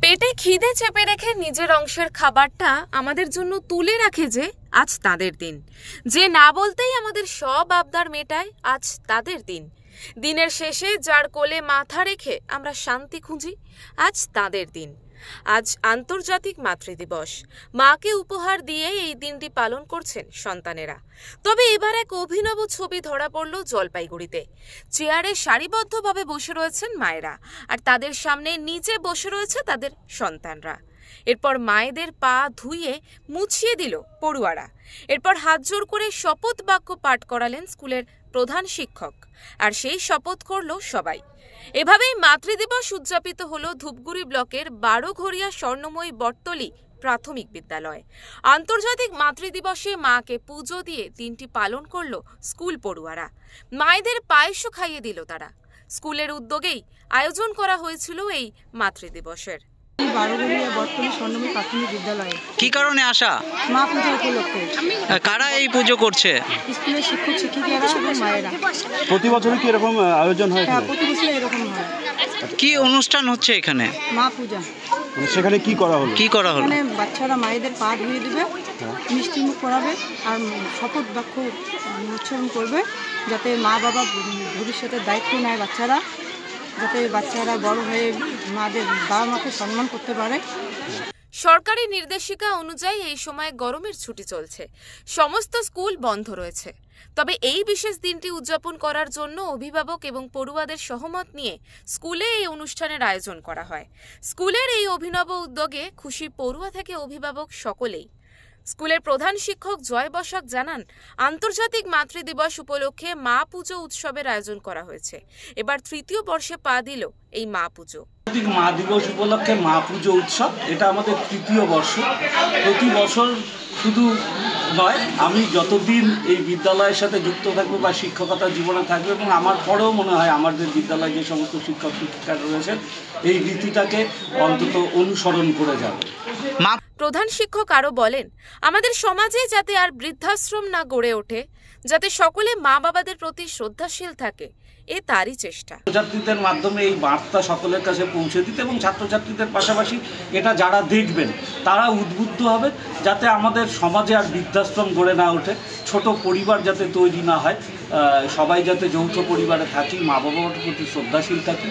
পেটে খিদে চেপে রেখে নিজের অংশের খাবারটা আমাদের জন্য তুলে রাখে যে আজ তাদের দিন, যে না বলতেই আমাদের সব আবদার মেটায় আজ তাদের দিন, দিনের শেষে যার কোলে মাথা রেখে আমরা শান্তি খুঁজি আজ তাদের দিন। আজ আন্তর্জাতিক মাতৃদিবস। মাকে উপহার দিয়ে এই দিনটি পালন করছেন সন্তানেরা। তবে এবার এক অভিনব ছবি ধরা পড়ল জলপাইগুড়িতে। চেয়ারে সারিবদ্ধভাবে বসে রয়েছেন মায়েরা, আর তাদের সামনে নিচে বসে রয়েছে তাদের সন্তানরা। এরপর মায়েদের পা ধুইয়ে মুছিয়ে দিল পড়ুয়ারা। এরপর হাত জোর করে শপথ বাক্য পাঠ করালেন স্কুলের প্রধান শিক্ষক, আর সেই শপথ করল সবাই। এভাবেই মাতৃদিবস উদযাপিত হলো ধূপগুড়ি ব্লকের বারোঘরিয়া স্বর্ণময়ী বটতলী প্রাথমিক বিদ্যালয়। আন্তর্জাতিক মাতৃদিবসে মাকে পুজো দিয়ে দিনটি পালন করল স্কুল পড়ুয়ারা। মায়েদের পায়েসও খাইয়ে দিল তারা। স্কুলের উদ্যোগেই আয়োজন করা হয়েছিল এই মাতৃদিবসের। বারোঘরিয়া বটতলী স্বর্ণময়ী প্রাথমিক বিদ্যালয়ে কি কারণে আসা? মা পুজো উপলক্ষে। কারা এই পুজো করছে? স্কুলের শিক্ষক শিক্ষিকারা এবং মায়েরা। প্রতি বছরই কি এরকম আয়োজন হয়? হ্যাঁ, প্রতি বছর এরকম হয়। কি অনুষ্ঠান হচ্ছে এখানে? মা পূজা। সেখানে কি করা হলো? এখানে বাচ্চারা মায়েদের পা ধুয়ে দেবে, মিষ্টি মুখ করাবে আর শপথ বাক্য উচ্চারণ করবে, যাতে মা বাবা ভবিষ্যতের দায়িত্ব নেয় বাচ্চারা, যাতে বাচ্চারা বড় হয়ে মাদের বাবা মাকে সম্মান করতে পারে। সরকারি নির্দেশিকা অনুযায়ী এই সময় গরমের ছুটি চলছে, সমস্ত স্কুল বন্ধ রয়েছে। তবে এই বিশেষ দিনটি উদযাপন করার জন্য অভিভাবক এবং পড়ুয়াদের সহমত নিয়ে স্কুলে এই অনুষ্ঠানের আয়োজন করা হয়। স্কুলের এই অভিনব উদ্যোগে খুশি পড়ুয়া থেকে অভিভাবক সকলেই। স্কুলের প্রধান শিক্ষক জয় বসাক জানান, আন্তর্জাতিক মাতৃদিবস উপলক্ষে মা পুজো উৎসবের আয়োজন করা হয়েছে। এবার তৃতীয় বর্ষে পা দিল এই মা পুজো। মা দিবস উপলক্ষে মা পুজো উৎসব, এটা আমাদের তৃতীয় বর্ষ। প্রতি বছর শুধু নয়, আমি যতদিন এই বিদ্যালয়ের সাথে যুক্ত থাকবো বা শিক্ষকতা জীবনে থাকবে, এবং আমার পরেও মনে হয় আমাদের বিদ্যালয়ে যে সমস্ত শিক্ষক শিক্ষিকারা রয়েছেন এই রীতিটাকে অন্তত অনুসরণ করে যাবে। প্রধান শিক্ষক আরও বলেন, আমাদের সমাজে যাতে আর বৃদ্ধাশ্রম না গড়ে ওঠে, যাতে সকলে মা বাবাদের প্রতি শ্রদ্ধাশীল থাকে, এ তারই চেষ্টা। ছাত্রছাত্রীদের মাধ্যমে এই বার্তা সকলের কাছে পৌঁছে দিতে, এবং ছাত্রছাত্রীদের পাশাপাশি এটা যারা দেখবেন তারা উদ্বুদ্ধ হবে যাতে আমাদের সমাজে আর বৃদ্ধাশ্রম গড়ে না ওঠে, ছোট পরিবার যাতে তৈরি না হয়, সবাই যাতে যৌথ পরিবারে থাকি, মা বাবার প্রতি শ্রদ্ধাশীল থাকি,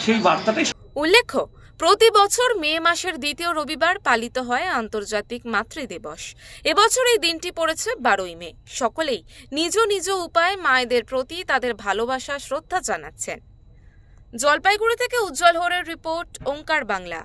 সেই বার্তাটাই। উল্লেখ্য, প্রতি বছর মে মাসের দ্বিতীয় রবিবার পালিত হয় আন্তর্জাতিক মাতৃদিবস। এবছর এই দিনটি পড়েছে 12ই মে। সকলেই নিজ নিজ উপায়ে মায়েদের প্রতি তাদের ভালোবাসা শ্রদ্ধা জানাচ্ছেন। জলপাইগুড়ি থেকে উজ্জ্বল হোরের রিপোর্ট, ওঙ্কার বাংলা।